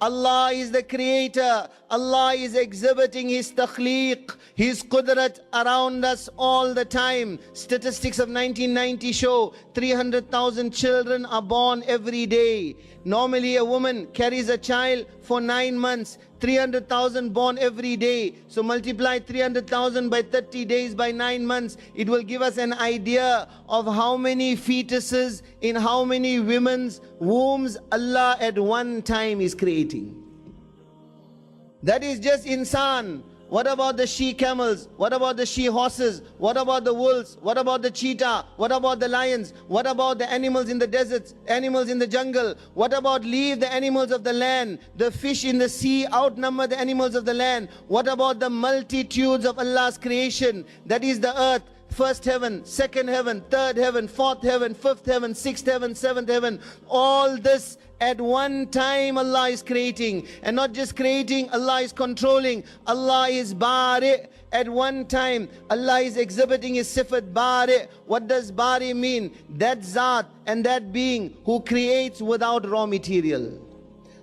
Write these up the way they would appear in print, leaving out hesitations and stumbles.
Allah is the creator. Allah is exhibiting His takhliq, His qudrat around us all the time. Statistics of 1990 show 300,000 children are born every day. Normally a woman carries a child for 9 months. 300,000 born every day. So multiply 300,000 by 30 days by 9 months. It will give us an idea of how many fetuses in how many women's wombs Allah at one time is creating. That is just insan. What about the she-camels? What about the she-horses? What about the wolves? What about the cheetah? What about the lions? What about the animals in the deserts? Animals in the jungle? What about leave the animals of the land? The fish in the sea outnumber the animals of the land. What about the multitudes of Allah's creation? That is the earth. First heaven, second heaven, third heaven, fourth heaven, fifth heaven, sixth heaven, seventh heaven. All this at one time Allah is creating. And not just creating, Allah is controlling. Allah is bari. At one time, Allah is exhibiting His sifat bari. What does bari mean? That zat and that being who creates without raw material,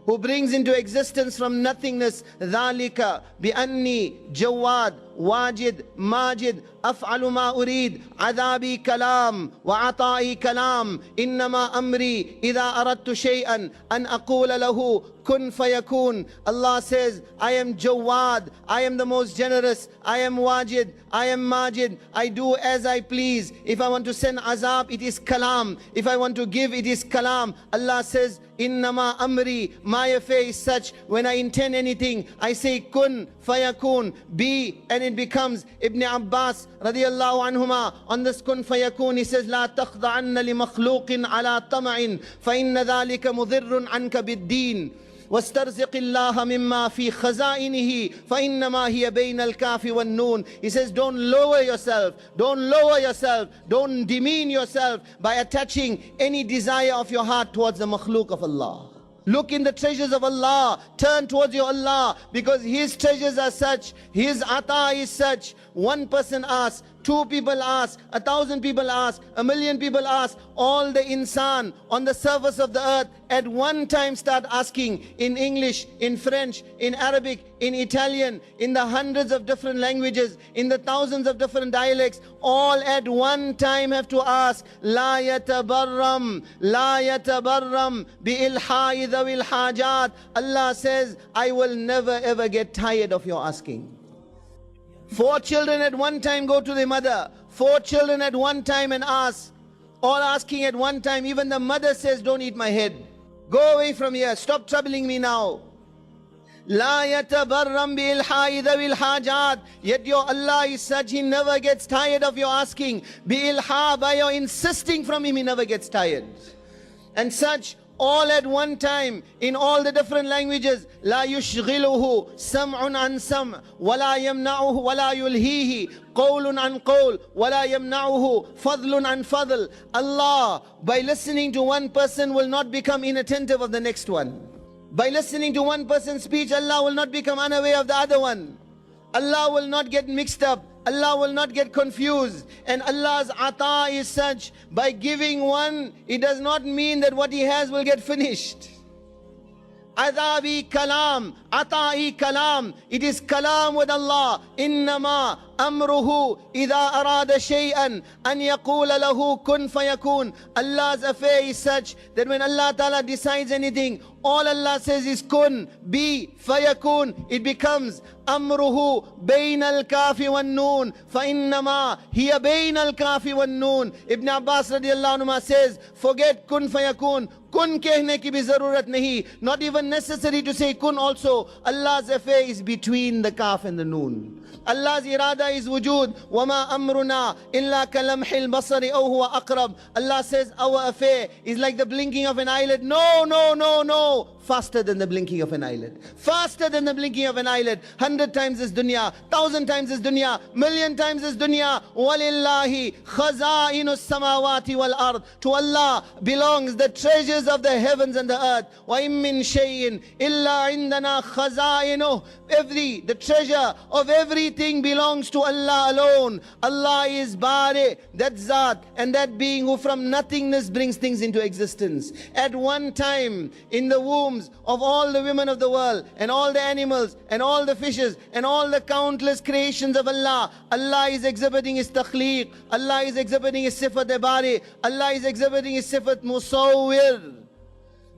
who brings into existence from nothingness. ذَلِكَ بِأَنِّي جَوَّادٌ واجد ماجد أفعل ما أريد عذابي كلام وعطائي كلام إنما أمري إذا أردت شيئا أن أقول له كن فيكون. Allah says, I am Jawad, I am the most generous, I am Wajid, I am Majid, I do as I please. If I want to send azab, it is kalam. If I want to give, it is kalam. Allah says, Innama amri, my affair is such, when I intend anything, I say kun fayakun, be, and it becomes. Ibn Abbas radiyallahu anhuma, on this kun fayakun, he says, La takhda'anna li makhluqin ala tama'in, fa inna dhalika mudhirrun anka bid-deen. واسترزق الله مما في خزائنه فإنما هي بين الكاف والنون. He says, don't lower yourself, don't demean yourself by attaching any desire of your heart towards the makhluk of Allah. Look in the treasures of Allah, turn towards your Allah, because His treasures are such, His ata is such. One person asks, 2 people ask, 1,000 people ask, 1,000,000 people ask, all the insan on the surface of the earth at one time start asking in English, in French, in Arabic, in Italian, in the hundreds of different languages, in the thousands of different dialects, all at one time have to ask, La yatabarram bi-ilha'i dhawil hajat. Allah says, I will never ever get tired of your asking. 4 children at one time go to the mother, 4 children at one time and ask, all asking at one time. Even the mother says, don't eat my head, go away from here, stop troubling me now. La yatabarram bi-ilha'i dhawil hajat. Yet your Allah is such, He never gets tired of your asking. Bi-ilha, by your insisting from Him, He never gets tired. And such, all at one time, in all the different languages. لا يشغله سمع عن سمع ولا يمنعه ولا يلهيه قول عن قول ولا يمنعه فضل عن فضل. Allah, by listening to one person, will not become inattentive of the next one. By listening to one person's speech, Allah will not become unaware of the other one. Allah will not get mixed up. Allah will not get confused. And Allah's ata is such, by giving one, it does not mean that what He has will get finished. Adabi kalam, ata'i kalam. It is kalam with Allah. Innama amruhu idha arada shay'an an yaqula lahu kun fayakun. Allah's affair is such that when Allah Ta'ala decides anything, all Allah says is kun, be, fayakun. It becomes. Amruhu bayna al-kafi wan-noon fa innama hiya bayna al-kafi wan-noon. Ibn Abbas radiyallahu anhu says, forget kun fayakun. Kun kehne ki bhi zarurat nahi. Not even necessary to say kun also. Allah's affair is between the kaf and the noon. Allah's irada is wujud. وَمَا أَمْرُنَا إِلَّا كَلَمْحِ الْبَصَرِ أَوْ هُوَ أَقْرَبُ. Allah says our affair is like the blinking of an eyelid. No. faster than the blinking of an eyelid. Faster than the blinking of an eyelid. 100 times this dunya, 1,000 times this dunya, million times this dunya. وَلِلَّهِ خَزَائِنُ السَّمَاوَاتِ وَالْأَرْضِ. To Allah belongs the treasures of the heavens and the earth. وَإِن مِّن شَيْءٍ إِلَّا عِندَنَا خَزَائِنُهُ. The treasure of everything belongs to Allah alone. Allah is Bari, that Zat, and that being who from nothingness brings things into existence. At one time, in the wombs of all the women of the world, and all the animals, and all the fishes, and all the countless creations of Allah, Allah is exhibiting His takhliq, Allah is exhibiting His sifat Bari, Allah is exhibiting His sifat Musawwir.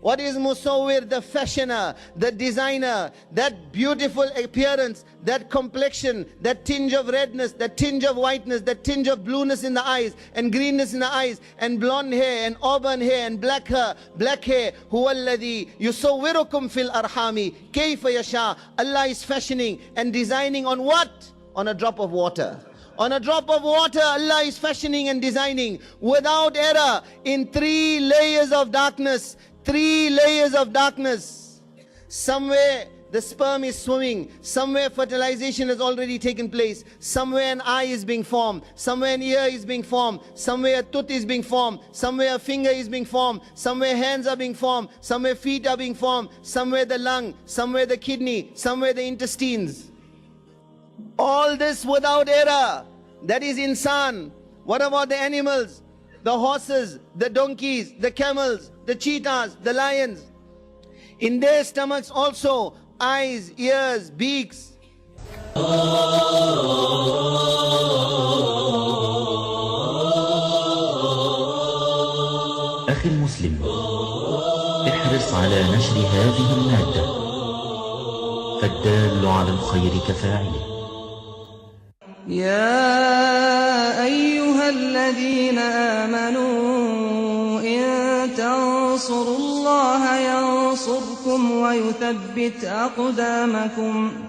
What is Musawwir? The fashioner, the designer, that beautiful appearance, that complexion, that tinge of redness, that tinge of whiteness, that tinge of blueness in the eyes, and greenness in the eyes, and blonde hair, and auburn hair, and black hair. Huwa alladhi yusawwirukum fil arhami kayfa yasha. Allah is fashioning and designing on what? On a drop of water. On a drop of water, Allah is fashioning and designing without error in 3 layers of darkness. 3 layers of darkness. Somewhere the sperm is swimming. Somewhere fertilization has already taken place. Somewhere an eye is being formed. Somewhere an ear is being formed. Somewhere a tooth is being formed. Somewhere a finger is being formed. Somewhere hands are being formed. Somewhere feet are being formed. Somewhere the lung. Somewhere the kidney. Somewhere the intestines. All this without error. That is insan. What about the animals? The horses, the donkeys, the camels, the cheetahs, the lions. In their stomachs also, eyes, ears, beaks. أخي المسلم، احرص على نشر هذه المادة، فالدال على الخير كفاعله. يا أيها الذين آمنوا إن تنصروا الله ينصركم ويثبت أقدامكم.